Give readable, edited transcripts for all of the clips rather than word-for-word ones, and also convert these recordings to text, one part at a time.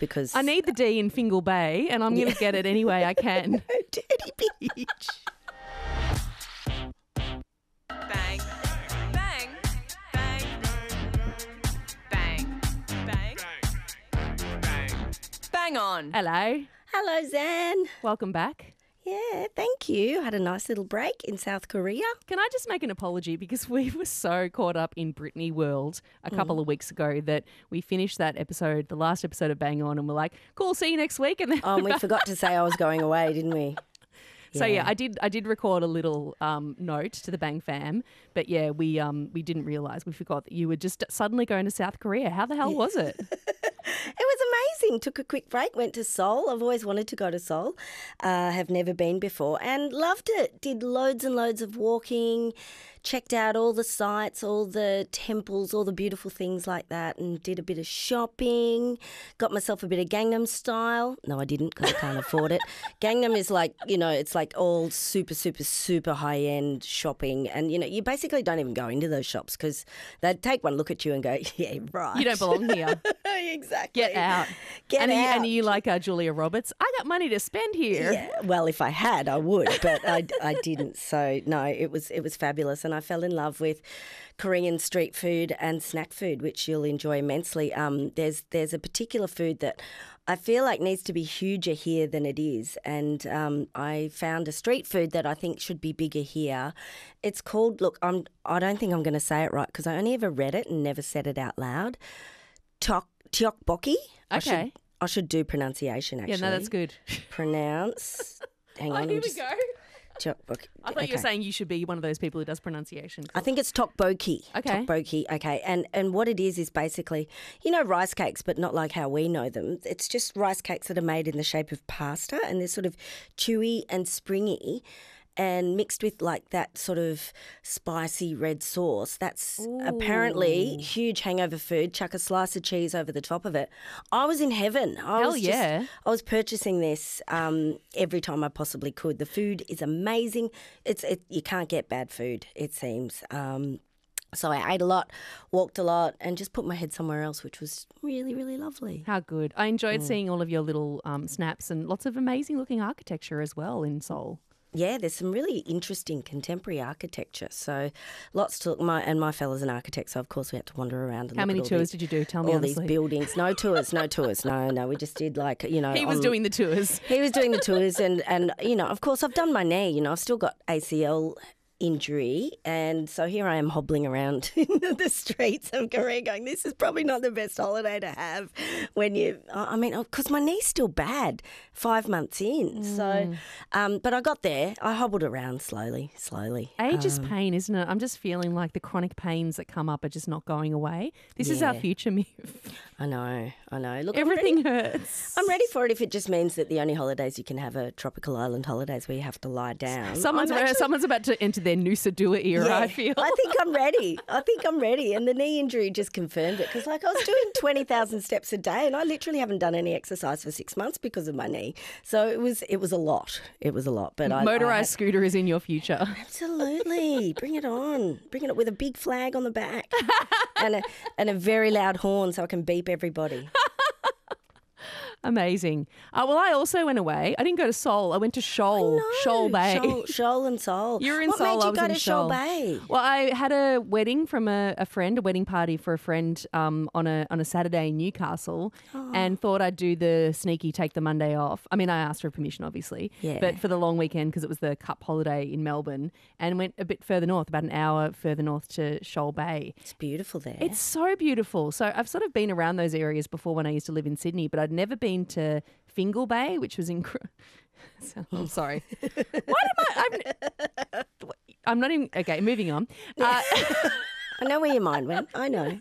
because I need the D in Fingal Bay, and I'm going to get it any way I can. Dirty Beach. Bang, bang, bang, bang, bang, bang on. Hello. Hello, Zan. Welcome back. Yeah, thank you. Had a nice little break in South Korea. Can I just make an apology because we were so caught up in Britney World a couple of weeks ago that we finished that episode, the last episode of Bang On, and we're like, cool, see you next week. And then We forgot to say I was going away, didn't we? So yeah, I did record a little note to the Bang fam, but yeah, we didn't realise, we forgot that you were just suddenly going to South Korea. How the hell was it? It was amazing. Took a quick break, went to Seoul. I've always wanted to go to Seoul. Have never been before and loved it. Did loads and loads of walking, checked out all the sites, all the temples, all the beautiful things like that, and did a bit of shopping. Got myself a bit of Gangnam Style. No, I didn't because I can't afford it. Gangnam is like, it's like all super, super, super high-end shopping. And, you basically don't even go into those shops because they'd take one look at you and go, yeah, right. You don't belong here. Exactly. Get out. Get out. And you like Julia Roberts? I got money to spend here. Yeah, well, if I had, I would, but I didn't. So, no, it was fabulous. And I fell in love with Korean street food and snack food, which you'll enjoy immensely. There's a particular food that I feel like needs to be huger here than it is. And I found a street food that I think should be bigger here. It's called, I don't think I'm going to say it right because I only ever read it and never said it out loud. Tteokbokki. Okay. I should do pronunciation, actually. Yeah, no, that's good. Pronounce. Hang on. Here we go. Tteokbokki. I thought you were saying you should be one of those people who does pronunciation. I think it's tteokbokki. Okay. Tteokbokki, okay. And what it is basically, rice cakes, but not like how we know them. It's just rice cakes that are made in the shape of pasta and they're sort of chewy and springy and mixed with like that sort of spicy red sauce. That's apparently huge hangover food. Chuck a slice of cheese over the top of it. I was in heaven. I was purchasing this every time I possibly could. The food is amazing. You can't get bad food, it seems. So I ate a lot, walked a lot, and just put my head somewhere else, which was really, really lovely. How good. I enjoyed seeing all of your little snaps and lots of amazing looking architecture as well in Seoul. Yeah, there's some really interesting contemporary architecture. So lots to look. My fella's an architect, so of course we had to wander around. And how many tours did you do? Tell me honestly. All these buildings. No tours. No, we just did He was doing the tours. He was doing the tours and of course I've done my knee. I've still got ACL injury, and so here I am hobbling around in the streets of Korea going, this is probably not the best holiday to have when because my knee's still bad 5 months in. So, but I got there. I hobbled around slowly. Age is pain, isn't it? I'm just feeling like the chronic pains that come up are just not going away. This is our future, Myf. I know. Look, everything hurts. I'm ready for it if it just means that the only holidays you can have are tropical island holidays where you have to lie down. Someone's about to enter their Nusa Dua era, yeah, I feel. I think I'm ready. And the knee injury just confirmed it because I was doing 20,000 steps a day and I literally haven't done any exercise for 6 months because of my knee. So it was a lot. But motorised scooter is in your future. Absolutely. Bring it on. Bring it on with a big flag on the back and a very loud horn so I can beep everybody. Amazing. Well, I also went away. I didn't go to Seoul. I went to Shoal Bay. Shoal and Seoul. You were in what Seoul. What made you I was go in to Shoal Bay? Well, I had a wedding from a friend, a wedding party for a friend on a Saturday in Newcastle, and thought I'd do the sneaky take the Monday off. I mean, I asked for permission, obviously, but for the long weekend because it was the Cup holiday in Melbourne, and went a bit further north, about an hour further north to Shoal Bay. It's beautiful there. It's so beautiful. So I've sort of been around those areas before when I used to live in Sydney, but I'd never been to Fingal Bay, which was I'm sorry. I'm not even... Okay, moving on. I know where your mind went. I know.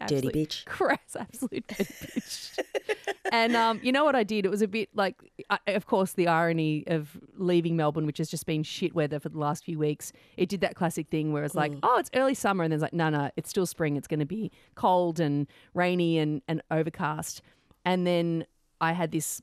Dirty bitch. Crass, absolute dirty bitch. And you know what I did? It was a bit like, of course, the irony of leaving Melbourne, which has just been shit weather for the last few weeks. It did that classic thing where it's like, oh, it's early summer. And then it's like, no, it's still spring. It's going to be cold and rainy and overcast. And then I had this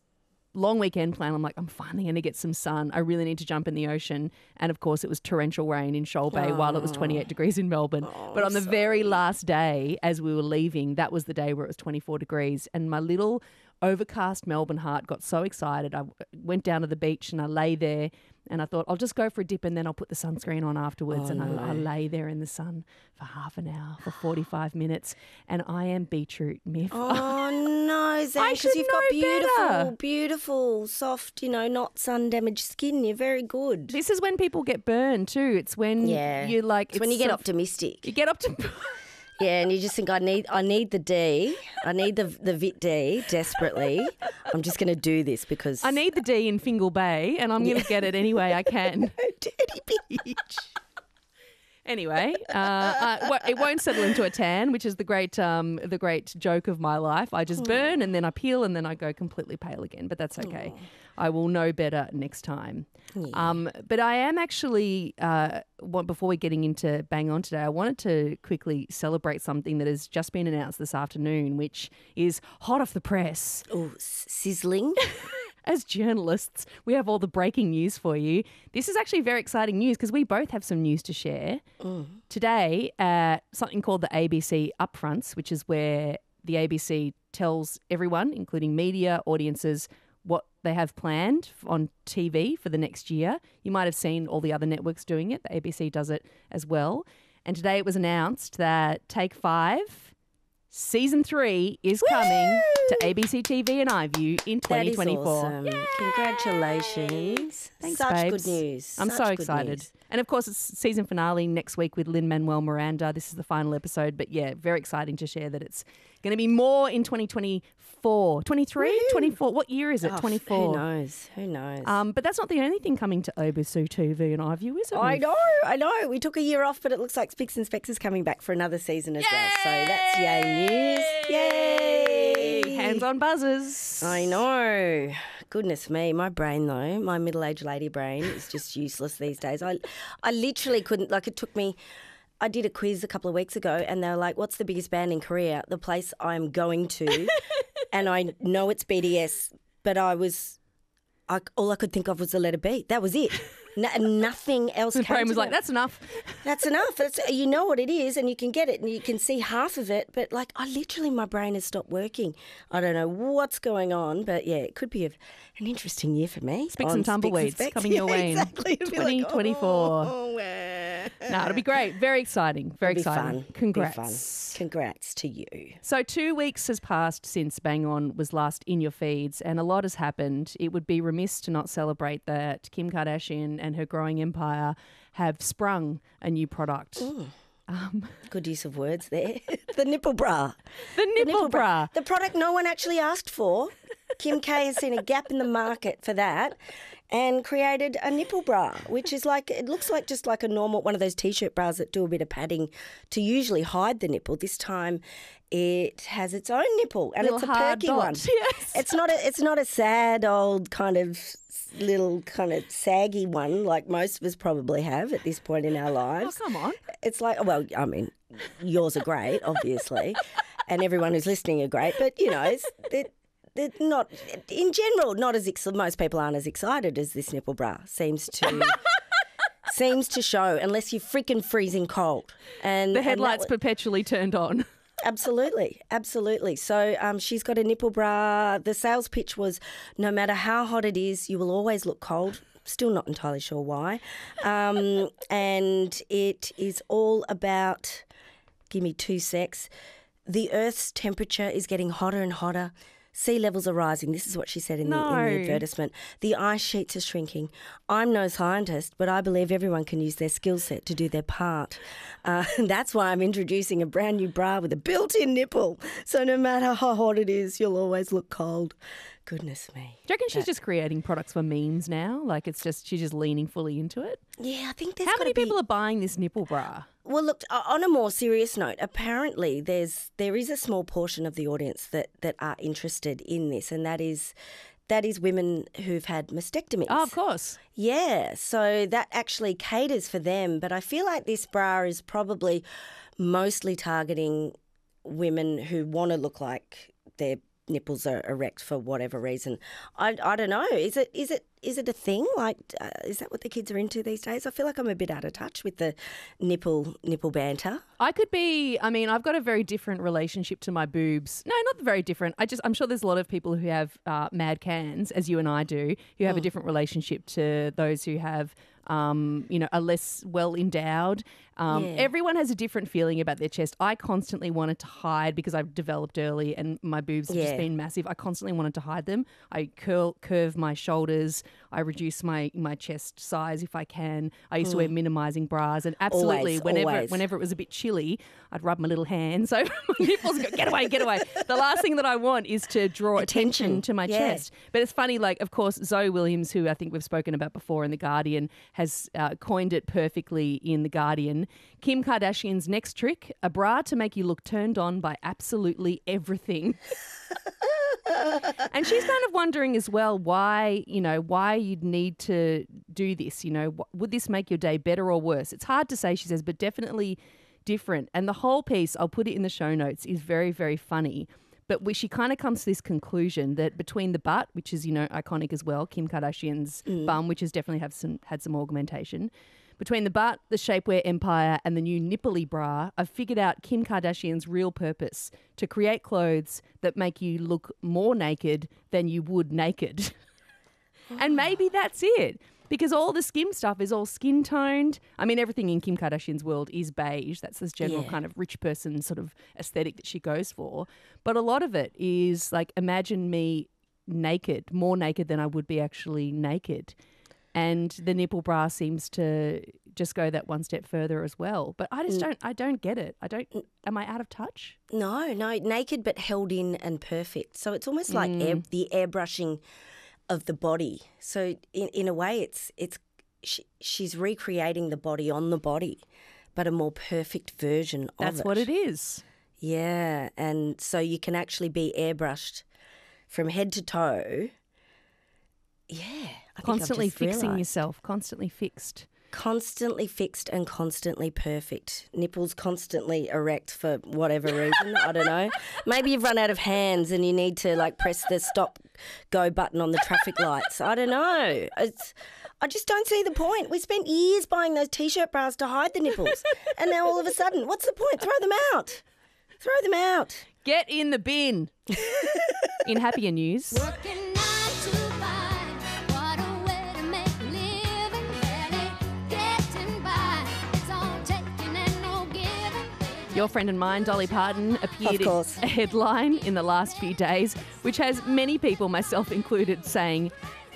long weekend plan. I'm like, I'm finally going to get some sun. I really need to jump in the ocean. And of course, it was torrential rain in Shoal Bay while it was 28 degrees in Melbourne. But on the very last day, as we were leaving, that was the day where it was 24 degrees. And my little overcast Melbourne heart, got so excited. I went down to the beach and I lay there and I thought, I'll just go for a dip and then I'll put the sunscreen on afterwards. I lay there in the sun for half an hour, for 45 minutes, and I am beetroot, Myf. Oh, no, Zan, because you've got beautiful, soft, not sun-damaged skin. You're very good. This is when people get burned too. It's when you like... It's when you get optimistic. You get optimistic. Yeah, and you just think, I need the D. I need the Vit D desperately. I'm just going to do this because... I need the D in Fingal Bay and I'm going to get it any way I can. Dirty beach. Anyway, it won't settle into a tan, which is the great joke of my life. I just burn and then I peel and then I go completely pale again. But that's okay. I will know better next time. Yeah. But I am actually, before we're getting into Bang On today, I wanted to quickly celebrate something that has just been announced this afternoon, which is hot off the press. Oh, sizzling. As journalists, we have all the breaking news for you. This is actually very exciting news because we both have some news to share. Today, something called the ABC Upfronts, which is where the ABC tells everyone, including media, audiences, what they have planned on TV for the next year. You might have seen all the other networks doing it. The ABC does it as well. And today it was announced that Take 5... Season 3 is coming to ABC TV and iView in 2024. That is awesome. Yay! Congratulations. Thanks, Such babes. good news. I'm Such so good excited. news. And of course, it's season finale next week with Lin-Manuel Miranda. This is the final episode. But yeah, very exciting to share that it's going to be more in 2024. 23? 24? What year is it? 24. Who knows? But that's not the only thing coming to ABC TV and iView, is it? I know. We took a year off, but it looks like Spicks and Specks is coming back for another season as well. So that's yay news. Yay! Hands on buzzers. I know. Goodness me. My brain, though, my middle-aged lady brain is just useless these days. I literally couldn't, it took me... I did a quiz a couple of weeks ago and they were like, what's the biggest band in Korea? The place I'm going to. And I know it's BTS, but all I could think of was the letter B. That was it. Nothing else came. The brain was like, that's enough. That's enough. You know what it is and you can get it and you can see half of it. But my brain has stopped working. I don't know what's going on, but yeah, it could be an interesting year for me. Spicks and tumbleweeds coming your way exactly. in 2024. No, it'll be great. Very exciting. Very exciting. Fun. Congrats. Congrats to you. So 2 weeks has passed since Bang On was last in your feeds and a lot has happened. It would be remiss to not celebrate that Kim Kardashian and her growing empire have sprung a new product. Good use of words there. The nipple bra. The nipple bra. The product no one actually asked for. Kim K has seen a gap in the market for that and created a nipple bra, which is it looks like just like a normal, one of those T-shirt bras that do a bit of padding to usually hide the nipple. This time it has its own nipple and it's a perky one. Yes. It's not a sad old kind of little kind of saggy one like most of us probably have at this point in our lives. Oh, come on. It's yours are great, obviously, and everyone who's listening are great, but, they're not, in general, not as most people aren't as excited as this nipple bra seems to show, unless you're freaking freezing cold. And the headlights perpetually turned on. Absolutely. So she's got a nipple bra. The sales pitch was, no matter how hot it is, you will always look cold. Still not entirely sure why. And it is all about, give me 2 secs, the Earth's temperature is getting hotter and hotter. Sea levels are rising. This is what she said in the advertisement. The ice sheets are shrinking. I'm no scientist, but I believe everyone can use their skill set to do their part. That's why I'm introducing a brand new bra with a built-in nipple. So no matter how hot it is, you'll always look cold. Goodness me. Do you reckon she's just creating products for memes now? She's just leaning fully into it? Yeah, I think How many people are buying this nipple bra? Well, look, on a more serious note, apparently there is a small portion of the audience that are interested in this, and that is women who've had mastectomies. Oh, of course. Yeah, so that actually caters for them, but I feel like this bra is probably mostly targeting women who want to look like they're nipples are erect for whatever reason. I don't know. Is it a thing? Like, is that what the kids are into these days? I feel like I'm a bit out of touch with the nipple banter. I could be, I mean, I've got a very different relationship to my boobs. No, not very different. I'm sure there's a lot of people who have mad cans, as you and I do, who have a different relationship to those who have, are less well endowed. Everyone has a different feeling about their chest. I constantly wanted to hide because I've developed early and my boobs have just been massive. I constantly wanted to hide them. I curve my shoulders. I reduce my chest size if I can. I used to wear minimising bras, and absolutely whenever it was a bit chilly, I'd rub my little hands over my nipples and go, get away, get away. The last thing that I want is to draw attention to my chest. But it's funny, like, of course, Zoe Williams, who I think we've spoken about before in The Guardian, has coined it perfectly in The Guardian. Kim Kardashian's next trick, a bra to make you look turned on by absolutely everything. And she's kind of wondering as well why you'd need to do this. Would this make your day better or worse? It's hard to say, she says, but definitely different. And the whole piece, I'll put it in the show notes, is very, very funny. But she kind of comes to this conclusion that between the butt, which is, iconic as well, Kim Kardashian's bum, which has definitely had some augmentation, between the butt, the shapewear empire, and the new Nipple bra, I've figured out Kim Kardashian's real purpose: to create clothes that make you look more naked than you would naked. And maybe that's it. Because all the skim stuff is all skin toned. I mean, everything in Kim Kardashian's world is beige. That's this general kind of rich person sort of aesthetic that she goes for. But a lot of it is like, imagine me naked, more naked than I would be actually naked. And the nipple bra seems to just go that one step further as well. But I just don't get it. Am I out of touch? No, naked but held in and perfect. So it's almost like the airbrushing of the body. So in a way, she's recreating the body on the body, but a more perfect version of it. That's what it is. Yeah, and so you can actually be airbrushed from head to toe. Yeah. Constantly fixing yourself, constantly fixed. Constantly fixed and constantly perfect. Nipples constantly erect for whatever reason. I don't know. Maybe you've run out of hands and you need to press the stop go button on the traffic lights. I don't know. I just don't see the point. We spent years buying those T-shirt bras to hide the nipples, and now all of a sudden, what's the point? Throw them out. Throw them out. Get in the bin. In happier news. Your friend and mine, Dolly Parton, appeared in a headline in the last few days, which has many people, myself included, saying,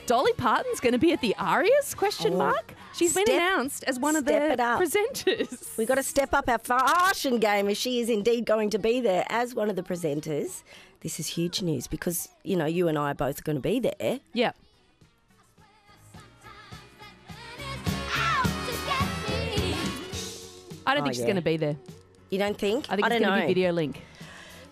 Dolly Parton's going to be at the ARIAs? ? She's been announced as one of the presenters. We've got to step up our fashion game if she is indeed going to be there as one of the presenters. This is huge news because, you and I are both going to be there. Yeah. I don't think she's going to be there. You don't think? I think it's going to be video link.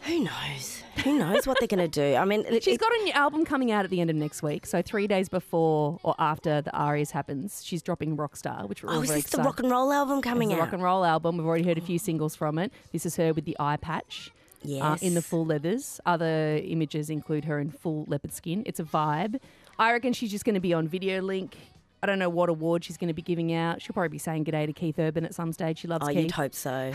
Who knows? Who knows what they're going to do? I mean, she's got a new album coming out at the end of next week. So 3 days before or after the ARIAs happens, she's dropping Rockstar, which we're all very excited. Is this the rock and roll album coming out? The rock and roll album. We've already heard a few singles from it. This is her with the eye patch. Yes. In the full leathers. Other images include her in full leopard skin. It's a vibe. I reckon she's just going to be on video link. I don't know what award she's going to be giving out. She'll probably be saying g'day to Keith Urban at some stage. She loves Keith. You'd hope so.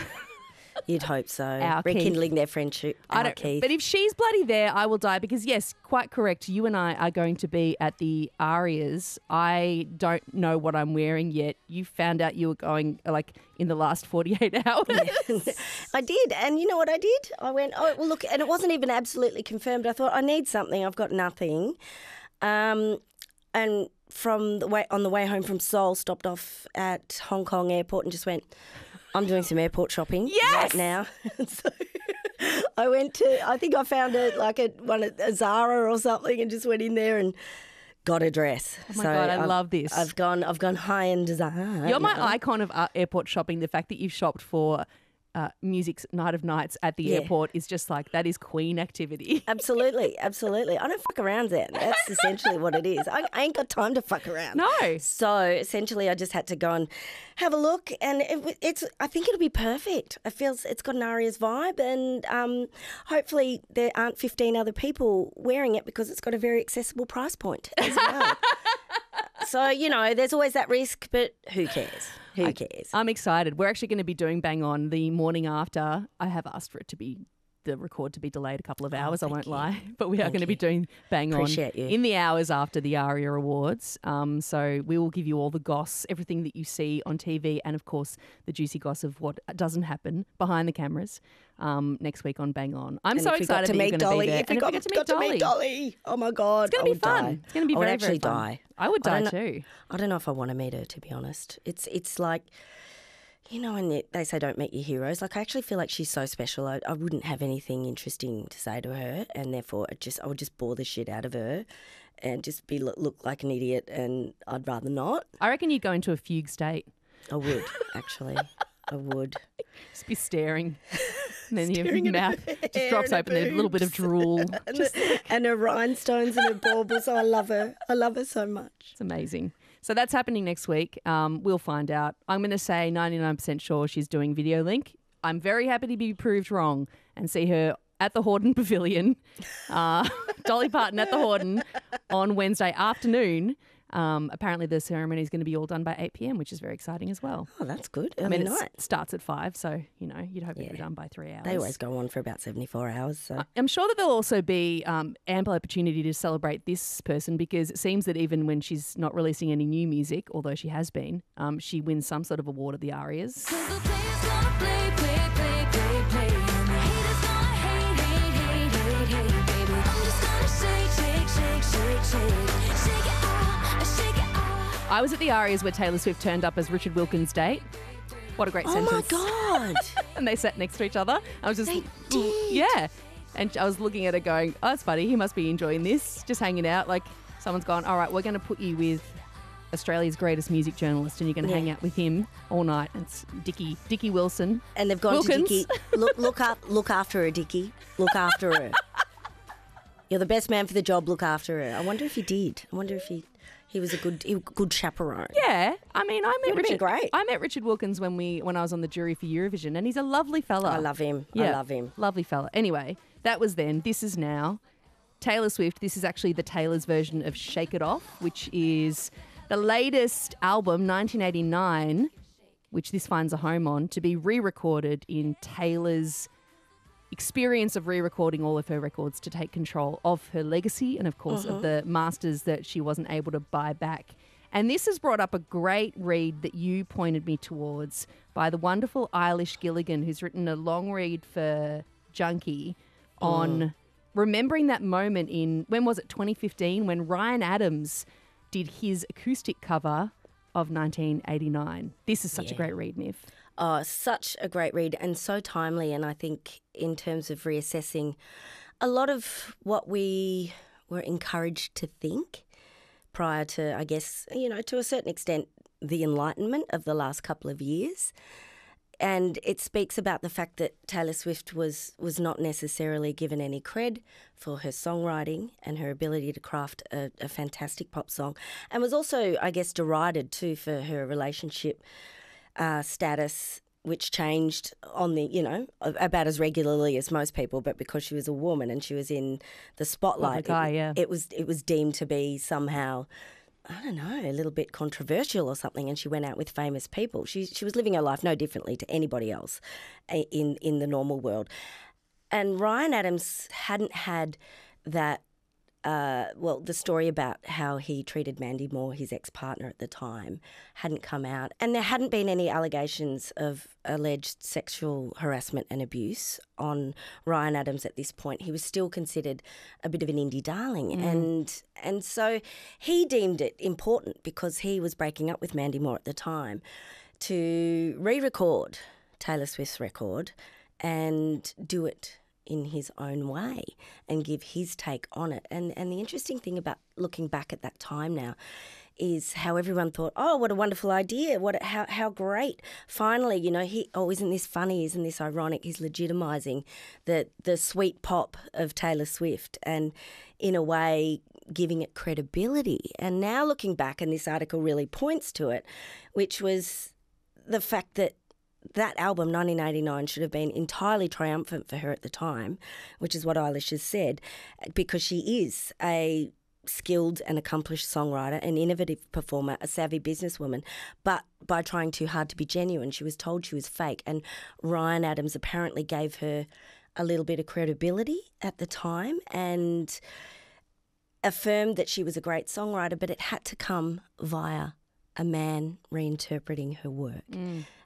You'd hope so. Our Rekindling Keith. Their friendship. Keith. But if she's bloody there, I will die because, yes, quite correct. You and I are going to be at the ARIAs. I don't know what I'm wearing yet. You found out you were going in the last 48 hours. I did. And you know what I did? I went, look, and it wasn't even absolutely confirmed. I thought, I need something. I've got nothing. And on the way home from Seoul, stopped off at Hong Kong airport and just went, I'm doing some airport shopping right now. So I went to, I think I found a Zara or something and just went in there and got a dress. Oh my God, I love this. I've gone high-end Zara. You're my icon of airport shopping, the fact that you've shopped for music's night of nights at the airport is just like, that is Queen activity. Absolutely. I don't fuck around, Zan. That's essentially what it is. I ain't got time to fuck around. No. So essentially I just had to go and have a look, and I think it'll be perfect. It feels it's got an ARIA's vibe, and hopefully there aren't 15 other people wearing it because it's got a very accessible price point as well. So, there's always that risk, but who cares? Who cares? I'm excited. We're actually going to be doing Bang On the morning after. I have asked for it to be the record to be delayed a couple of hours. I won't lie, but we are going to be doing Bang On in the hours after the ARIA Awards. So we will give you all the goss, everything that you see on TV, and of course the juicy goss of what doesn't happen behind the cameras next week on Bang On. I'm so excited that you're going to be there. If we got to meet Dolly, oh my God, it's going to be fun. It's going to be very, very fun. Die. I would die too. I don't know if I want to meet her, to be honest. It's like, when they say don't meet your heroes, like I actually feel like she's so special. I wouldn't have anything interesting to say to her, and therefore I would just bore the shit out of her and just look like an idiot, and I'd rather not. I reckon you'd go into a fugue state. I would, actually. I would. Just be staring. And then your mouth just drops open, a little bit of drool. And her rhinestones and her baubles. Oh, I love her. I love her so much. It's amazing. So that's happening next week. We'll find out. I'm going to say 99% sure she's doing Video Link. I'm very happy to be proved wrong and see her at the Hordern Pavilion, Dolly Parton at the Hordern on Wednesday afternoon. Apparently the ceremony is going to be all done by 8 p.m, which is very exciting as well. Oh, that's good. I mean, it starts at 5, so, you'd hope it'd be done by 3 hours. They always go on for about 74 hours. So I'm sure that there'll also be ample opportunity to celebrate this person, because it seems that even when she's not releasing any new music, although she has been, she wins some sort of award at the ARIAs. I was at the ARIAs where Taylor Swift turned up as Richard Wilkins' date. What a great sentence. Oh, my God. And they sat next to each other. I was just... They did. Yeah. And I was looking at her going, oh, it's funny. He must be enjoying this, just hanging out. Like, someone's gone, all right, we're going to put you with Australia's greatest music journalist, and you're going to hang out with him all night. And it's Dickie Wilson. And they've gone Wilkins. to Dickie. Look after her, Dickie. Look after her. You're the best man for the job. Look after her. I wonder if he did. I wonder if he was a good chaperone. Yeah, I mean, I met Richard. Great. I met Richard Wilkins when I was on the jury for Eurovision, and he's a lovely fella. I love him. Yeah, I love him. Lovely fella. Anyway, that was then. This is now. Taylor Swift. This is actually the Taylor's version of "Shake It Off," which is the latest album, 1989, which this finds a home on, to be re-recorded in Taylor's experience of re-recording all of her records to take control of her legacy and, of course, of the masters that she wasn't able to buy back. And this has brought up a great read that you pointed me towards by the wonderful Eilish Gilligan, who's written a long read for Junkie on remembering that moment in, when was it, 2015, when Ryan Adams did his acoustic cover of 1989. This is such a great read, Myf. Oh, such a great read and so timely. And I think in terms of reassessing a lot of what we were encouraged to think prior to, I guess, to a certain extent, the enlightenment of the last couple of years. And it speaks about the fact that Taylor Swift was not necessarily given any cred for her songwriting and her ability to craft a fantastic pop song, and was also, I guess, derided too for her relationship status, which changed on the, about as regularly as most people, but because she was a woman and she was in the spotlight, it was deemed to be somehow, I don't know, a little bit controversial or something, and she went out with famous people. She was living her life no differently to anybody else in the normal world. And Ryan Adams hadn't had that, the story about how he treated Mandy Moore, his ex-partner at the time, hadn't come out. And there hadn't been any allegations of alleged sexual harassment and abuse on Ryan Adams at this point. He was still considered a bit of an indie darling. And so he deemed it important, because he was breaking up with Mandy Moore at the time, to re-record Taylor Swift's record and do it in his own way and give his take on it. And the interesting thing about looking back at that time now is how everyone thought, oh, what a wonderful idea, how great. Finally, isn't this funny, isn't this ironic? He's legitimising the sweet pop of Taylor Swift and in a way giving it credibility. And now looking back, and this article really points to it, which was the fact that album, 1989, should have been entirely triumphant for her at the time, which is what Eilish has said, because she is a skilled and accomplished songwriter, an innovative performer, a savvy businesswoman, but by trying too hard to be genuine, she was told she was fake. And Ryan Adams apparently gave her a little bit of credibility at the time and affirmed that she was a great songwriter, but it had to come via a man reinterpreting her work.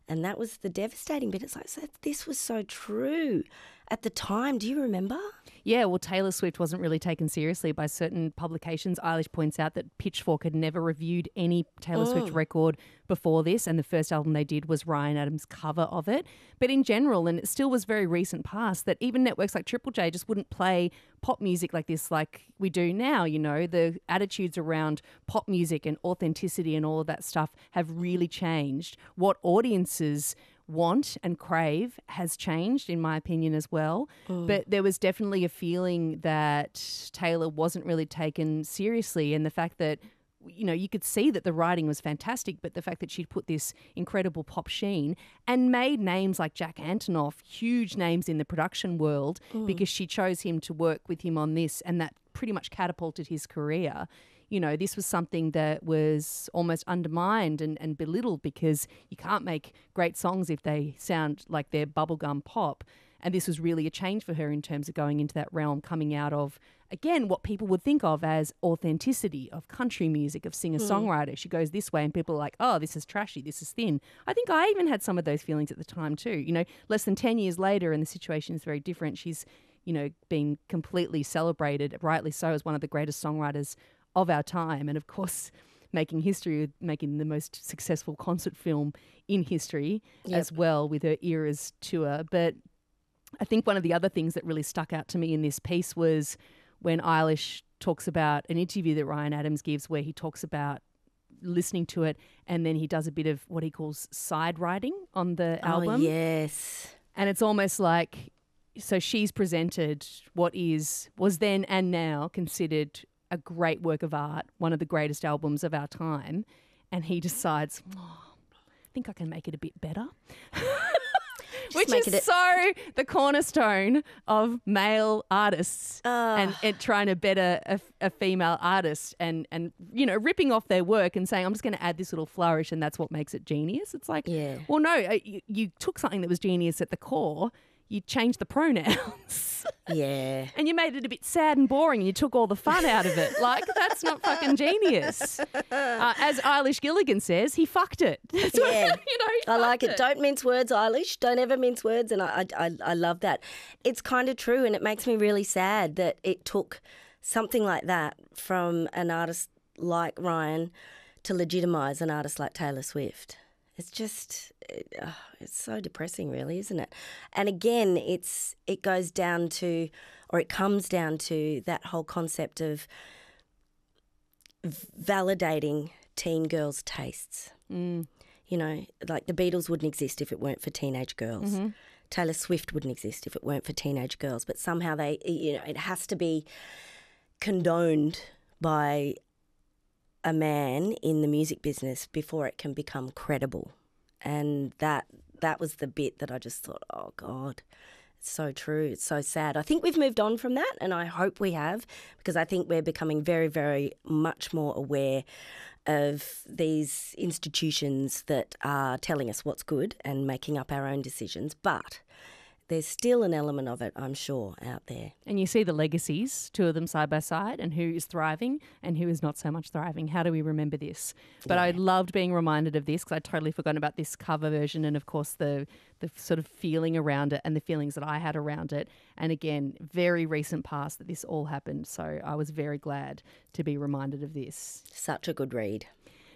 And that was the devastating bit. It's like, this was so true at the time. Do you remember? Yeah, well, Taylor Swift wasn't really taken seriously by certain publications. Eilish points out that Pitchfork had never reviewed any Taylor Swift record before this, and the first album they did was Ryan Adams' cover of it. But in general, and it still was very recent past, that even networks like Triple J just wouldn't play pop music like this like we do now. The attitudes around pop music and authenticity and all of that stuff have really changed. What audiences want and crave has changed, in my opinion, as well. But there was definitely a feeling that Taylor wasn't really taken seriously, and the fact that you could see that the writing was fantastic, but the fact that she'd put this incredible pop sheen and made names like Jack Antonoff huge names in the production world because she chose him to work with him on this, and that pretty much catapulted his career. This was something that was almost undermined and belittled because you can't make great songs if they sound like they're bubblegum pop. And this was really a change for her in terms of going into that realm, coming out of, again, what people would think of as authenticity, of country music, of singer-songwriter. She goes this way and people are like, oh, this is trashy, this is thin. I think I even had some of those feelings at the time too. Less than 10 years later and the situation is very different. She's, been completely celebrated, rightly so, as one of the greatest songwriters of our time, and of course making history with making the most successful concert film in history as well with her Eras tour. But I think one of the other things that really stuck out to me in this piece was when Eilish talks about an interview that Ryan Adams gives where he talks about listening to it and then he does a bit of what he calls side writing on the album. Oh, yes. And it's almost like, so she's presented what was then and now considered a great work of art, one of the greatest albums of our time, and he decides, I think I can make it a bit better. Which is so the cornerstone of male artists and trying to better a female artist and ripping off their work and saying, I'm just going to add this little flourish and that's what makes it genius. It's like, well, no, you took something that was genius at the core, you changed the pronouns. Yeah. And you made it a bit sad and boring and you took all the fun out of it. Like, that's not fucking genius. As Eilish Gilligan says, he fucked it. That's yeah. I like it. it. Don't mince words, Eilish. Don't ever mince words. And I love that. It's kind of true, and it makes me really sad that it took something like that from an artist like Ryan to legitimise an artist like Taylor Swift. It's just, it's so depressing, really, isn't it? And again, it goes down to, or it comes down to that whole concept of validating teen girls' tastes. Like the Beatles wouldn't exist if it weren't for teenage girls. Mm-hmm. Taylor Swift wouldn't exist if it weren't for teenage girls. But somehow it has to be condoned by a man in the music business before it can become credible. And that was the bit that I just thought, oh God, it's so true. It's so sad. I think we've moved on from that, and I hope we have, because I think we're becoming very, very much more aware of these institutions that are telling us what's good and making up our own decisions. But there's still an element of it, I'm sure, out there. And you see the legacies, two of them side by side, and who is thriving and who is not so much thriving. How do we remember this? But I loved being reminded of this because I'd totally forgotten about this cover version and, of course, the sort of feeling around it and the feelings that I had around it. And, again, very recent past that this all happened. So I was very glad to be reminded of this. Such a good read.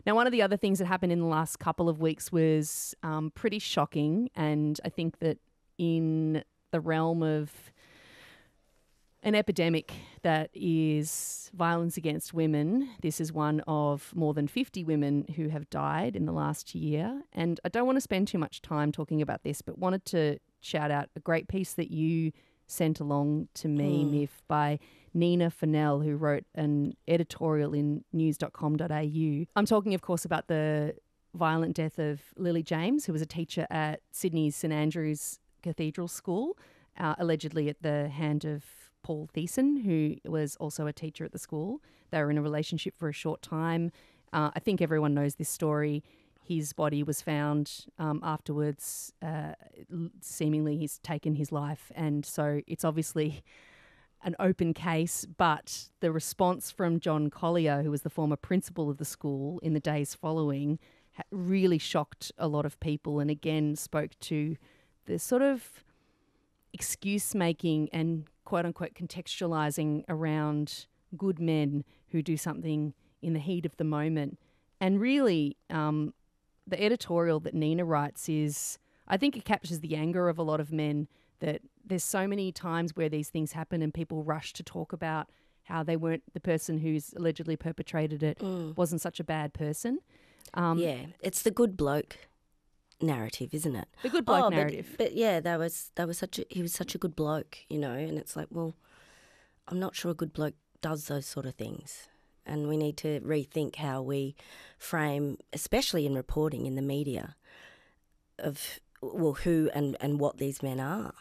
Now, one of the other things that happened in the last couple of weeks was pretty shocking, and I think that in the realm of an epidemic that is violence against women. This is one of more than 50 women who have died in the last year. And I don't want to spend too much time talking about this, but wanted to shout out a great piece that you sent along to me, Myf, by Nina Fennell, who wrote an editorial in news.com.au. I'm talking, of course, about the violent death of Lillie James, who was a teacher at Sydney's St Andrew's Cathedral School, allegedly at the hand of Paul Thiessen, who was also a teacher at the school. They were in a relationship for a short time. I think everyone knows this story. His body was found afterwards. Seemingly he's taken his life. And so it's obviously an open case, but the response from John Collier, who was the former principal of the school in the days following, really shocked a lot of people and again spoke to the sort of excuse-making and quote-unquote contextualising around good men who do something in the heat of the moment. And really, the editorial that Nina writes is, I think it captures the anger of a lot of men, that there's so many times where these things happen and people rush to talk about how they weren't, the person who's allegedly perpetrated it wasn't such a bad person. Yeah, it's the good bloke narrative, isn't it? The good bloke narrative. But yeah, he was such a good bloke, you know, and it's like, well, I'm not sure a good bloke does those sort of things. And we need to rethink how we frame, especially in reporting in the media, of, well, who and what these men are.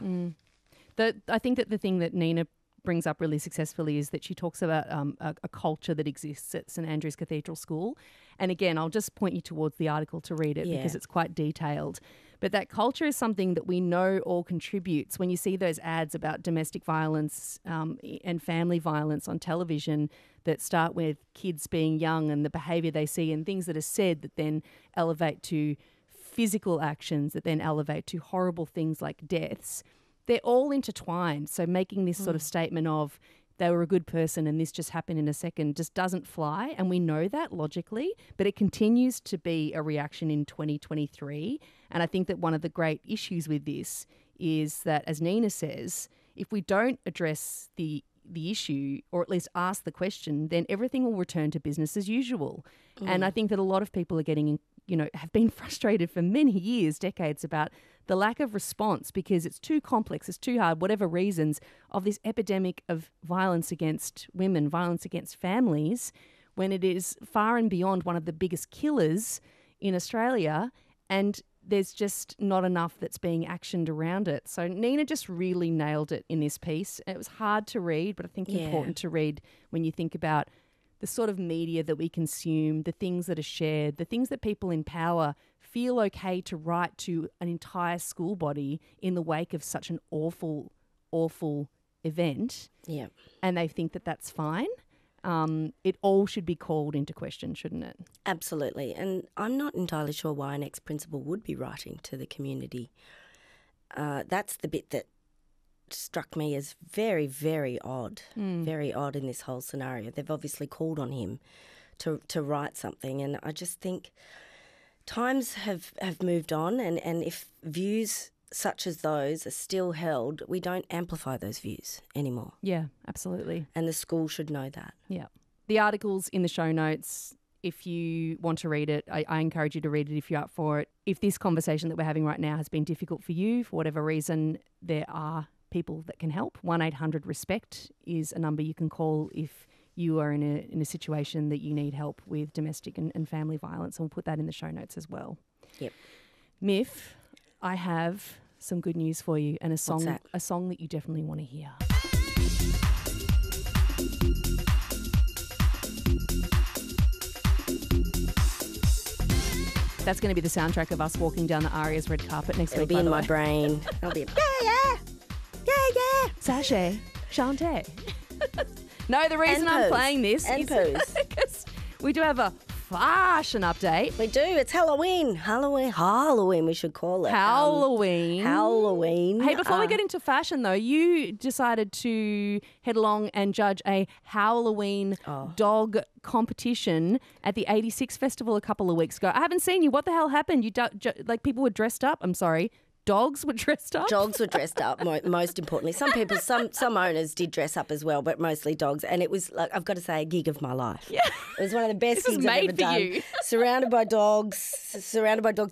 I think that the thing that Nina brings up really successfully is that she talks about a culture that exists at St Andrew's Cathedral School. And again, I'll just point you towards the article to read it because it's quite detailed. But that culture is something that we know all contributes. When you see those ads about domestic violence and family violence on television that start with kids being young and the behaviour they see and things that are said that then elevate to physical actions that then elevate to horrible things like deaths, they're all intertwined. So making this sort of statement of they were a good person and this just happened in a second just doesn't fly. And we know that logically, but it continues to be a reaction in 2023. And I think that one of the great issues with this is that, as Nina says, if we don't address the issue or at least ask the question, then everything will return to business as usual. And I think that a lot of people are getting, have been frustrated for many years, decades, about the lack of response because it's too complex, it's too hard, whatever reasons, of this epidemic of violence against women, violence against families, when it is far and beyond one of the biggest killers in Australia, and there's just not enough that's being actioned around it. So Nina just really nailed it in this piece. It was hard to read, but I think important to read when you think about the sort of media that we consume, the things that are shared, the things that people in power feel okay to write to an entire school body in the wake of such an awful, awful event. Yeah. And they think that that's fine. It all should be called into question, shouldn't it? Absolutely. And I'm not entirely sure why an ex-principal would be writing to the community. That's the bit that struck me as very, very odd, very odd in this whole scenario. They've obviously called on him to write something, and I just think times have moved on, and if views such as those are still held, we don't amplify those views anymore. Yeah, absolutely. And the school should know that. Yeah. The article's in the show notes. If you want to read it, I encourage you to read it if you're up for it. If this conversation that we're having right now has been difficult for you, for whatever reason, there are people that can help. 1-800-RESPECT is a number you can call if you are in a situation that you need help with domestic and family violence. And we'll put that in the show notes as well. Yep. Myf, I have some good news for you and a song that you definitely want to hear. That's going to be the soundtrack of us walking down the ARIA's red carpet next week. It'll be in my brain. It'll be yeah. Sachet, Chante. No, the reason I'm playing this is because we do have a fashion update. We do. It's Halloween, we should call it. Halloween. Halloween. Hey, before we get into fashion, though, you decided to head along and judge a Halloween dog competition at the 86 Festival a couple of weeks ago. I haven't seen you. What the hell happened? You people were dressed up. I'm sorry. dogs were dressed up? Dogs were dressed up, most importantly. Some owners did dress up as well, but mostly dogs. And it was, like, I've got to say, a gig of my life. Yeah. It was one of the best This was things I've made ever for done. you. Surrounded by dogs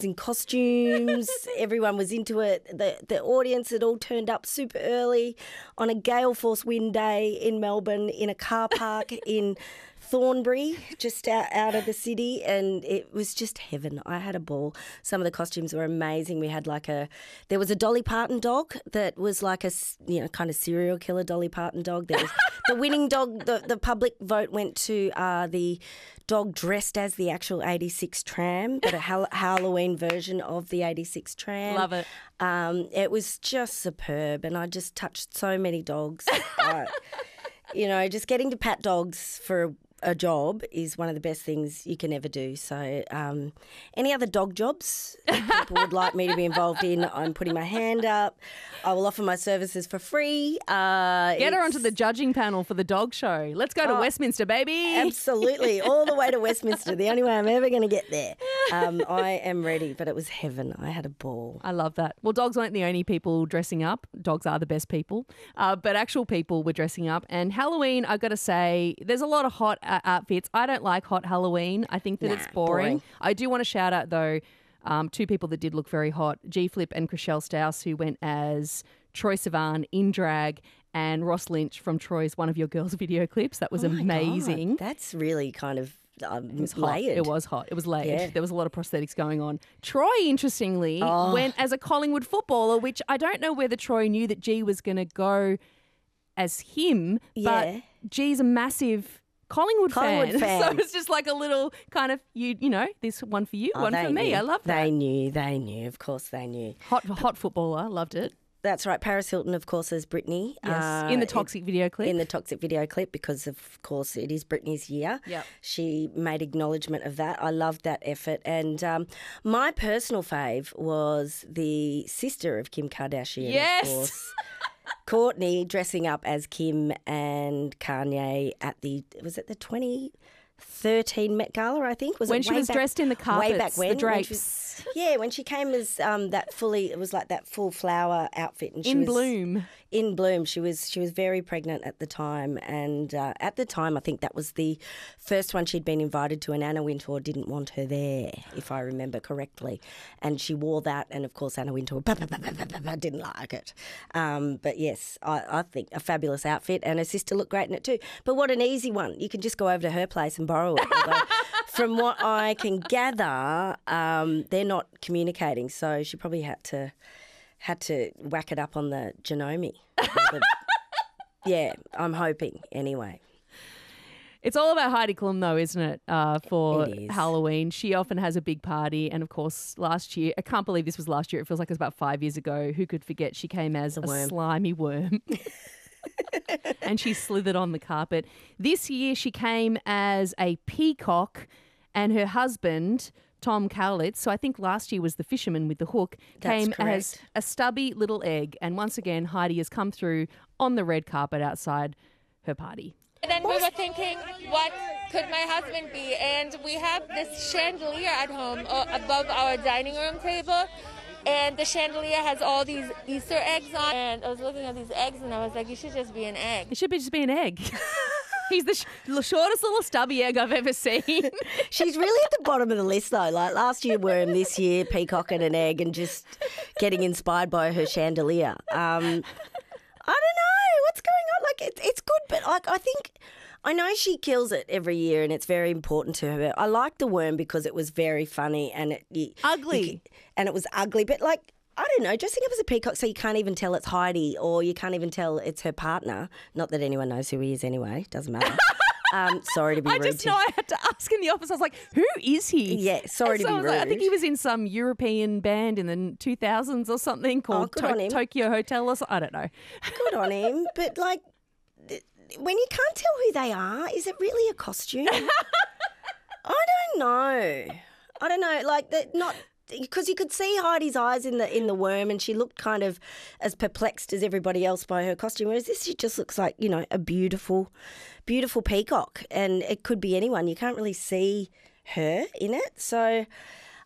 in costumes. Everyone was into it. The audience had all turned up super early on a gale force wind day in Melbourne in a car park in Thornbury, just out of the city, and it was just heaven. I had a ball. Some of the costumes were amazing. We had there was a Dolly Parton dog that was like a, kind of serial killer Dolly Parton dog. There was the winning dog. The public vote went to the dog dressed as the actual 86 tram, but a Halloween version of the 86 tram. Love it. It was just superb, and I just touched so many dogs. Just getting to pat dogs for a job is one of the best things you can ever do. So any other dog jobs people would like me to be involved in, I'm putting my hand up. I will offer my services for free. Get her onto the judging panel for the dog show. Let's go to Westminster, baby. Absolutely. All the way to Westminster. The only way I'm ever going to get there. I am ready, but it was heaven. I had a ball. I love that. Well, dogs weren't the only people dressing up. Dogs are the best people. But actual people were dressing up. And Halloween, I've got to say, there's a lot of hot outfits. I don't like hot Halloween. I think that it's boring. I do want to shout out, though, two people that did look very hot, G Flip and Chriselle Staus, who went as Troye Sivan in drag, and Ross Lynch from Troy's One of Your Girls video clips. That was amazing. God, that's really kind of it was layered. Hot. It was hot. It was layered. Yeah. There was a lot of prosthetics going on. Troy, interestingly, went as a Collingwood footballer, which I don't know whether Troy knew that G was going to go as him, but G's a massive Collingwood fan. So it's just like a little kind of, this one for you, one for me. Knew. I love that. They knew. Of course they knew. Hot footballer. Loved it. That's right. Paris Hilton, of course, as Britney. Yes, in the Toxic video clip. In the Toxic video clip, because, of course, it is Britney's year. Yep. She made acknowledgement of that. I loved that effort. And my personal fave was the sister of Kim Kardashian, yes. of course. Courtney dressing up as Kim and Kanye at the 2013 Met Gala, I think. When she was dressed in the carpets, way back when, the drapes. When she came as it was like that full flower outfit. And she in was bloom. In bloom. She was very pregnant at the time. And at the time, I think that was the first one she'd been invited to, and Anna Wintour didn't want her there, if I remember correctly. And she wore that, and of course Anna Wintour didn't like it. But yes, I think a fabulous outfit, and her sister looked great in it too. But what an easy one. You can just go over to her place and borrow it. Although, from what I can gather, they're not communicating, so she probably had to whack it up on the Genome. I'm hoping anyway. It's all about Heidi Klum, though, isn't it, for It is. Halloween? She often has a big party. And, of course, last year, I can't believe this was last year. It feels like it was about 5 years ago. Who could forget she came as a slimy worm. And she slithered on the carpet. This year she came as a peacock, and her husband, Tom Cowlitz, so I think last year was the fisherman with the hook, came as a stubby little egg. And once again, Heidi has come through on the red carpet outside her party. And then we were thinking, what could my husband be? And we have this chandelier at home above our dining room table. And the chandelier has all these Easter eggs on. And I was looking at these eggs and I was like, you should just be an egg. It should just be an egg. He's the shortest little stubby egg I've ever seen. She's really at the bottom of the list, though. Like last year, worm, this year, peacock and an egg, and just getting inspired by her chandelier. I don't know what's going on. Like it's good, but like I know she kills it every year, and it's very important to her. I like the worm because it was very funny and ugly, and it was ugly, but like. I don't know, dressing up as a peacock so you can't even tell it's Heidi, or you can't even tell it's her partner. Not that anyone knows who he is anyway. Doesn't matter. Sorry to be rude. I just know I had to ask in the office. I was like, who is he? Yeah, sorry to be rude. Like, I think he was in some European band in the 2000s or something called Tokyo Hotel or something. I don't know. Good on him. But like, when you can't tell who they are, is it really a costume? I don't know. Like, not... Because you could see Heidi's eyes in the worm, and she looked kind of as perplexed as everybody else by her costume. Whereas this, she just looks like, a beautiful, beautiful peacock, and it could be anyone. You can't really see her in it. So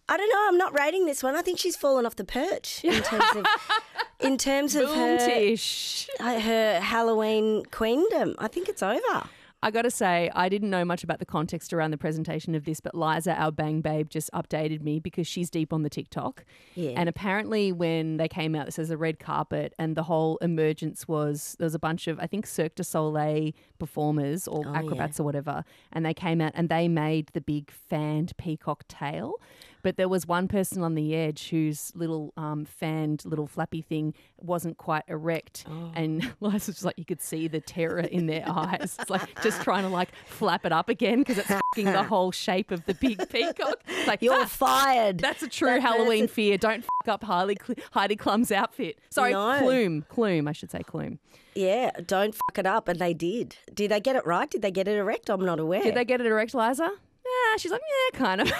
I don't know. I'm not rating this one. I think she's fallen off the perch in terms of Boom tish. her Halloween queendom. I think it's over. I got to say, I didn't know much about the context around the presentation of this, but Liza, our bang babe, just updated me because she's deep on the TikTok. Yeah. And apparently when they came out, this is a red carpet, and the whole emergence was, there was a bunch of, I think, Cirque du Soleil performers or acrobats or whatever, and they came out and they made the big fanned peacock tail. But there was one person on the edge whose little fanned little flappy thing wasn't quite erect. And Liza was like, you could see the terror in their eyes. It's like just trying to like flap it up again because it's fucking the whole shape of the big peacock. It's like, You're fired. That's a true Halloween fear. Don't fuck up Heidi Klum's outfit. Sorry, No. Klum, I should say Klum. Yeah, don't fuck it up. And they did. Did they get it right? Did they get it erect? I'm not aware. Did they get it erect, Liza? Yeah, she's like, yeah, kind of.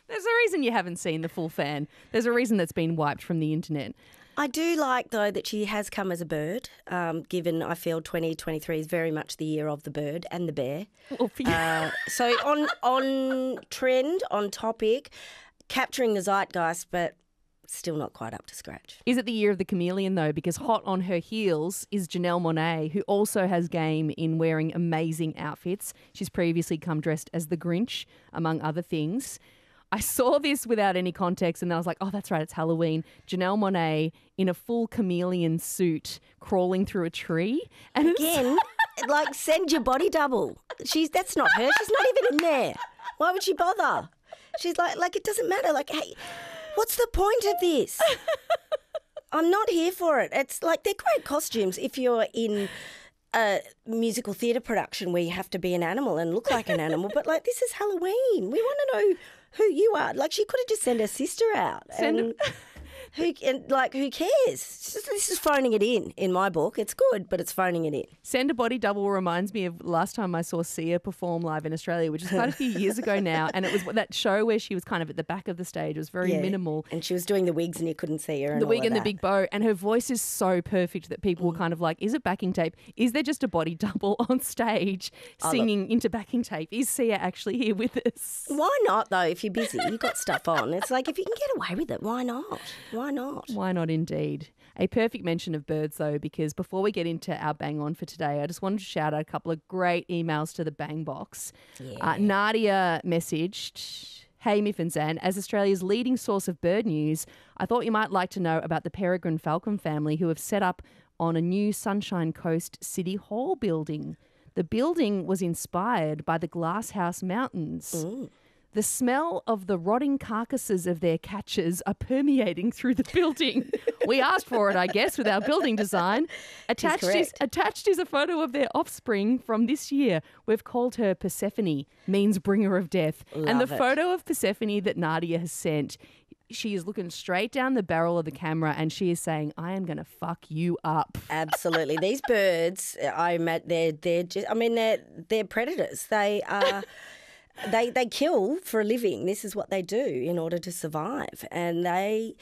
There's a reason you haven't seen the full fan. There's a reason that's been wiped from the internet. I do like, though, that she has come as a bird, given I feel 2023 is very much the year of the bird and the bear. So on trend, on topic, capturing the zeitgeist, but still not quite up to scratch. Is it the year of the chameleon, though? Because hot on her heels is Janelle Monáe, who also has game in wearing amazing outfits. She's previously come dressed as the Grinch, among other things. I saw this without any context and I was like, oh, that's right, it's Halloween. Janelle Monáe in a full chameleon suit crawling through a tree. And Again, like, send your body double. That's not her. She's not even in there. Why would she bother? She's like it doesn't matter. Like, hey, what's the point of this? I'm not here for it. It's like they're great costumes if you're in a musical theatre production where you have to be an animal and look like an animal. But, like, this is Halloween. We want to know who you are. Like, she could have just sent her sister out. Who cares? This is phoning it in my book. It's good, but it's phoning it in. Send a body double reminds me of last time I saw Sia perform live in Australia, which is quite a few years ago now. And it was that show where she was kind of at the back of the stage. It was very minimal. And she was doing the wigs and you couldn't see her. And the wig all of and the that. big bow. And her voice is so perfect that people were kind of like, is it backing tape? Is there just a body double on stage singing into backing tape? Is Sia actually here with us? Why not, though, if you're busy? You've got stuff on. It's like, if you can get away with it, why not? Why not? Why not indeed? A perfect mention of birds, though, because before we get into our bang on for today, I just wanted to shout out a couple of great emails to the bang box. Yeah. Nadia messaged, hey, Myf and Zan, as Australia's leading source of bird news, I thought you might like to know about the peregrine falcon family who have set up on a new Sunshine Coast City Hall building. The building was inspired by the Glasshouse Mountains. The smell of the rotting carcasses of their catchers are permeating through the building. We asked for it, I guess, with our building design. Attached is a photo of their offspring from this year. We've called her Persephone, means bringer of death. And the photo of Persephone that Nadia has sent, she is looking straight down the barrel of the camera and she is saying, I am going to fuck you up. Absolutely. These birds, they're predators. They are... They kill for a living. This is what they do in order to survive. And they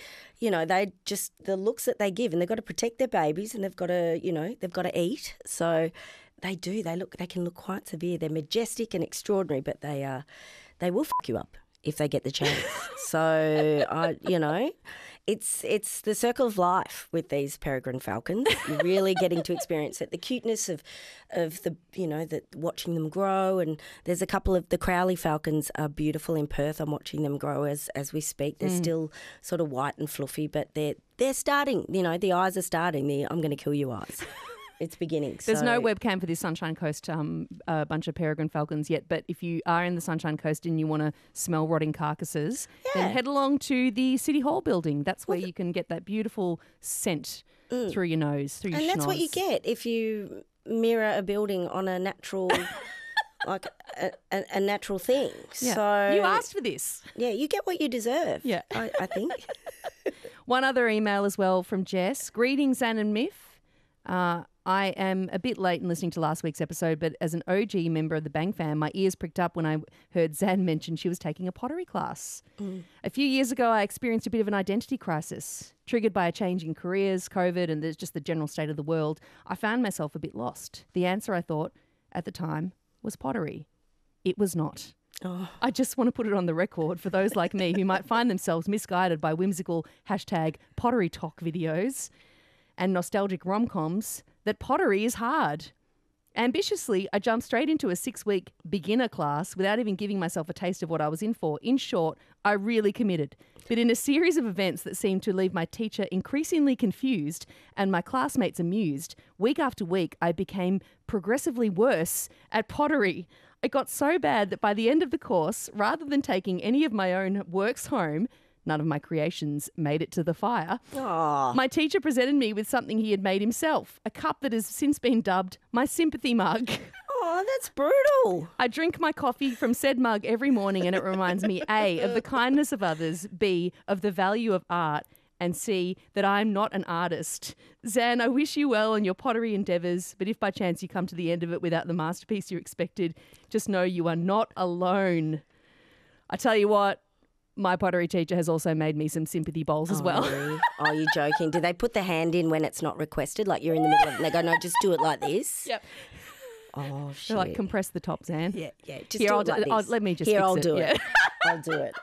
just, the looks that they give, and they've got to protect their babies and they've got to eat. So they can look quite severe. They're majestic and extraordinary, but they will fuck you up if they get the chance. So, it's the circle of life with these peregrine falcons. You're really getting to experience it. The cuteness of the watching them grow. And there's a couple of the Crowley falcons are beautiful in Perth. I'm watching them grow as we speak. They're still sort of white and fluffy, but they're starting. The eyes are starting. I'm going to kill you eyes. It's beginning. There's no webcam for this Sunshine Coast bunch of peregrine falcons yet, but if you are in the Sunshine Coast and you want to smell rotting carcasses, then head along to the City Hall building. That's where you can get that beautiful scent through your nose, through your schnoz. And that's what you get if you mirror a building on a natural... like a natural thing. Yeah. So you asked for this. Yeah, you get what you deserve. Yeah. I think. One other email as well from Jess. Greetings, Zan and Myf. I am a bit late in listening to last week's episode, but as an OG member of the Bang Fam, my ears pricked up when I heard Zan mention she was taking a pottery class. A few years ago, I experienced a bit of an identity crisis, triggered by a change in careers, COVID, and just the general state of the world. I found myself a bit lost. The answer, I thought, at the time, was pottery. It was not. Oh. I just want to put it on the record for those like me who might find themselves misguided by whimsical #pottery talk videos and nostalgic rom-coms that pottery is hard. Ambitiously, I jumped straight into a 6-week beginner class without even giving myself a taste of what I was in for. In short, I really committed. But in a series of events that seemed to leave my teacher increasingly confused and my classmates amused, week after week, I became progressively worse at pottery. It got so bad that by the end of the course, rather than taking any of my own works home, none of my creations made it to the fire. Aw. My teacher presented me with something he had made himself, a cup that has since been dubbed my sympathy mug. Oh, that's brutal. I drink my coffee from said mug every morning and it reminds me, A, of the kindness of others, B, of the value of art, and C, that I'm not an artist. Zan, I wish you well in your pottery endeavours, but if by chance you come to the end of it without the masterpiece you expected, just know you are not alone. I tell you what, my pottery teacher has also made me some sympathy bowls as well. Really? Oh, you're joking. Do they put the hand in when it's not requested? Like you're in the middle of it and they go, no, just do it like this? Yep. Oh, shit. They're like, compress the top, Zan. Yeah. Just Here, do I'll it like do, this. let me just Here, fix I'll it. do it. Yeah. I'll do it.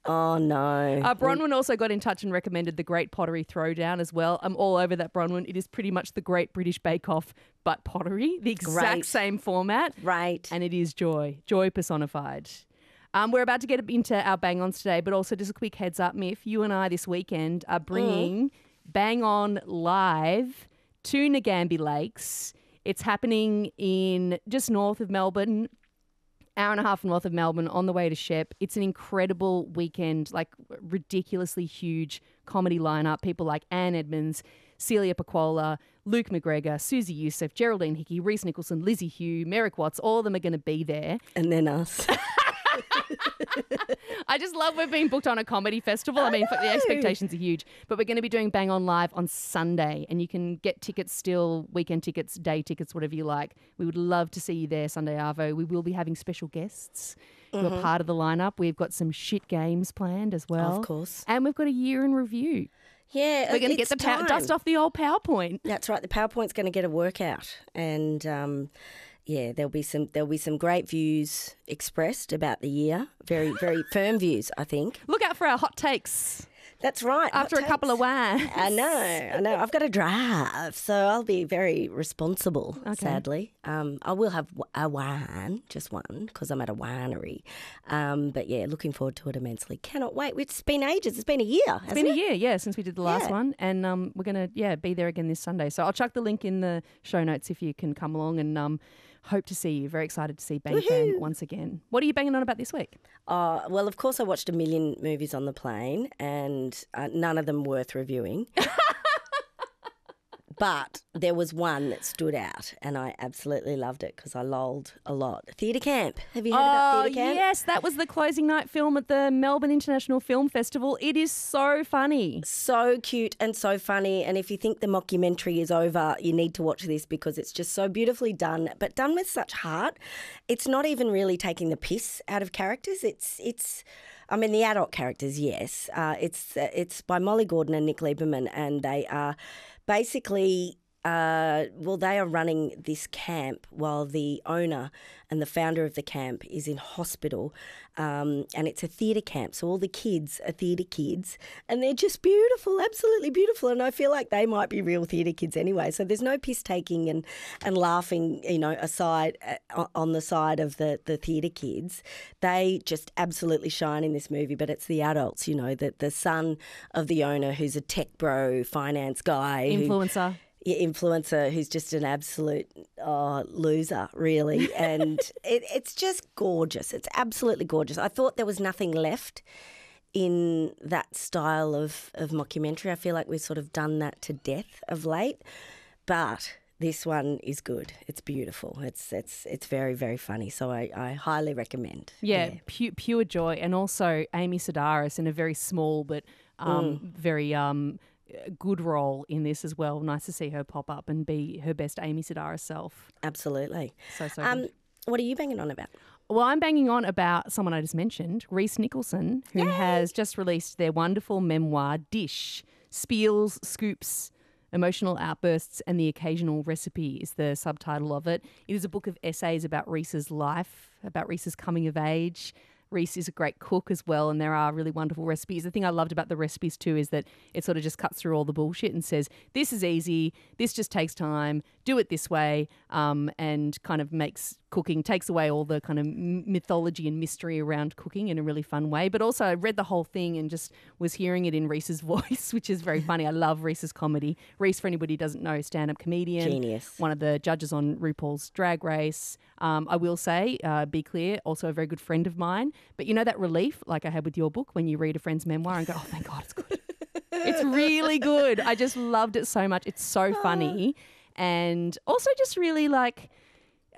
Oh, no. Bronwyn also got in touch and recommended the Great Pottery Throwdown as well. I'm all over that, Bronwyn. It is pretty much the Great British Bake Off, but pottery, the exact Great. same format. Right. And it is joy personified. We're about to get into our bang-ons today, but also just a quick heads up, Myf, you and I this weekend are bringing Bang On Live to Nagambie Lakes. It's happening in just north of Melbourne, hour and a half north of Melbourne on the way to Shep. It's an incredible weekend, like ridiculously huge comedy lineup. People like Anne Edmonds, Celia Pacquola, Luke McGregor, Susie Youssef, Geraldine Hickey, Rhys Nicholson, Lizzie Hugh, Merrick Watts, all of them are going to be there. And then us. I just love we've been booked on a comedy festival. I mean, the expectations are huge. But we're going to be doing Bang On Live on Sunday, and you can get tickets still, weekend tickets, day tickets, whatever you like. We would love to see you there Sunday, Arvo. We will be having special guests who are part of the lineup. We've got some shit games planned as well. Of course. And we've got a year in review. Yeah, We're going to get the dust off the old PowerPoint. That's right. The PowerPoint's going to get a workout, and yeah, there'll be some great views expressed about the year. Very, very firm views, I think. Look out for our hot takes. That's right. After a couple of wines. I know. I've got to drive, so I'll be very responsible, sadly. I will have a wine, just one, because I'm at a winery. But yeah, looking forward to it immensely. Cannot wait. It's been ages. It's been a year, hasn't it? It's been a year, yeah, since we did the last Yeah. one. And we're going to, be there again this Sunday. So I'll chuck the link in the show notes if you can come along, and hope to see you. Very excited to see Bang Fan once again. What are you banging on about this week? Well, of course, I watched a million movies on the plane, and none of them worth reviewing. But there was one that stood out, and I absolutely loved it because I lolled a lot. Theatre Camp. Have you heard about Theatre Camp? Yes, that was the closing night film at the Melbourne International Film Festival. It is so funny. So cute and so funny. And if you think the mockumentary is over, you need to watch this because it's just so beautifully done, but done with such heart. It's not even really taking the piss out of characters. It's I mean, the adult characters, yes. It's by Molly Gordon and Nick Lieberman, and they are basically, they are running this camp while the owner and the founder of the camp is in hospital, and it's a theatre camp. So all the kids are theatre kids, and they're just beautiful, absolutely beautiful. And I feel like they might be real theatre kids anyway. So there's no piss taking and laughing, aside on the side of the theatre kids. They just absolutely shine in this movie. But it's the adults, the son of the owner who's a tech bro, finance guy, influencer who's just an absolute loser, really. And it's just gorgeous. It's absolutely gorgeous. I thought there was nothing left in that style of mockumentary. I feel like we've sort of done that to death of late. But this one is good. It's beautiful. It's very, very funny. So I highly recommend. Yeah. Pure joy. And also Amy Sedaris in a very small but very good role in this as well. Nice to see her pop up and be her best Amy Sedaris self. Absolutely. So good. What are you banging on about? Well, I'm banging on about someone I just mentioned, Rhys Nicholson, who has just released their wonderful memoir, Dish, Spiels, Scoops, Emotional Outbursts and the Occasional Recipe is the subtitle of it. It is a book of essays about Rhys's life, about Rhys's coming of age. Rhys is a great cook as well, and there are really wonderful recipes. The thing I loved about the recipes too is that it sort of just cuts through all the bullshit and says, this is easy, this just takes time, do it this way, and kind of makes cooking, takes away all the kind of mythology and mystery around cooking in a really fun way. But also I read the whole thing and just was hearing it in Rhys's voice, which is very funny. I love Rhys's comedy. Rhys, for anybody who doesn't know, stand-up comedian. Genius. One of the judges on RuPaul's Drag Race. I will say, be clear, also a very good friend of mine. But you know that relief like I had with your book when you read a friend's memoir and go, oh, thank God, it's good. It's really good. I just loved it so much. It's so funny. And also just really like,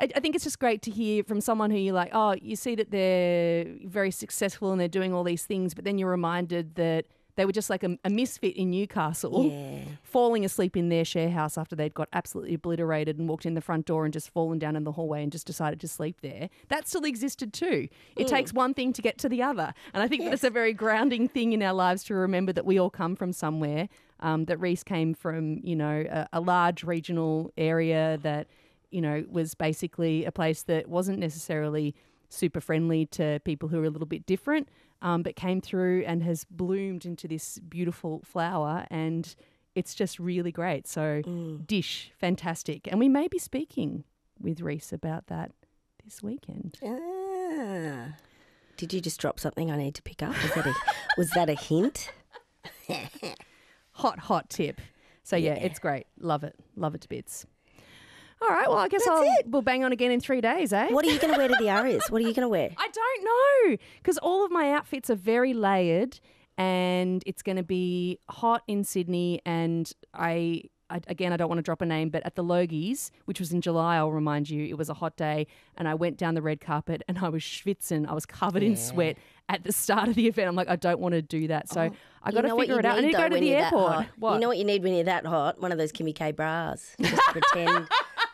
I think it's just great to hear from someone who you're like, oh, you see that they're very successful and they're doing all these things, but then you're reminded that they were just like a misfit in Newcastle, falling asleep in their share house after they'd got absolutely obliterated and walked in the front door and just fallen down in the hallway and just decided to sleep there. That still existed too. It takes one thing to get to the other. And I think that's a very grounding thing in our lives to remember that we all come from somewhere, that Rhys came from, you know, a large regional area that, you know, was basically a place that wasn't necessarily super friendly to people who are a little bit different, but came through and has bloomed into this beautiful flower, and it's just really great. So dish, fantastic. And we may be speaking with Rhys about that this weekend. Did you just drop something I need to pick up? Was that a hint? Hot tip. So yeah, it's great. Love it. Love it to bits. All right, well, I guess we'll bang on again in 3 days, eh? What are you going to wear to the ARIAs? What are you going to wear? I don't know, because all of my outfits are very layered, and it's going to be hot in Sydney, and I don't want to drop a name, but at the Logies, which was in July, I'll remind you, it was a hot day, and I went down the red carpet and I was schwitzing. I was covered in sweat at the start of the event. I'm like, I don't want to do that. So I got to figure it out. I need to go to the airport. What? You know what you need when you're that hot? One of those Kimmy K bras. Just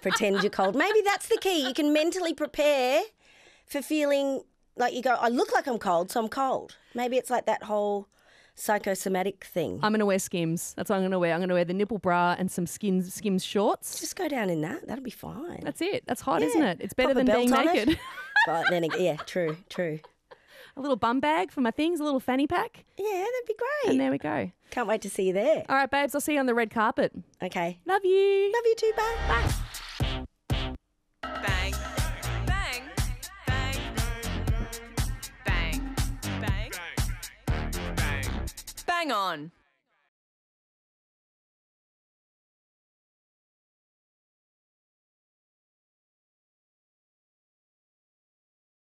pretend you're cold. Maybe that's the key. You can mentally prepare for feeling like you go, I look like I'm cold, so I'm cold. Maybe it's like that whole psychosomatic thing. I'm going to wear Skims. That's what I'm going to wear. I'm going to wear the nipple bra and some Skims shorts. Just go down in that. That'll be fine. That's it. That's hot, isn't it? It's better than being naked. But then, true. A little bum bag for my things, a little fanny pack. Yeah, that'd be great. And there we go. Can't wait to see you there. All right, babes, I'll see you on the red carpet. Okay. Love you. Love you too, bye. Bye. Bang. Bang. Bang. Bang. Bang. Bang on.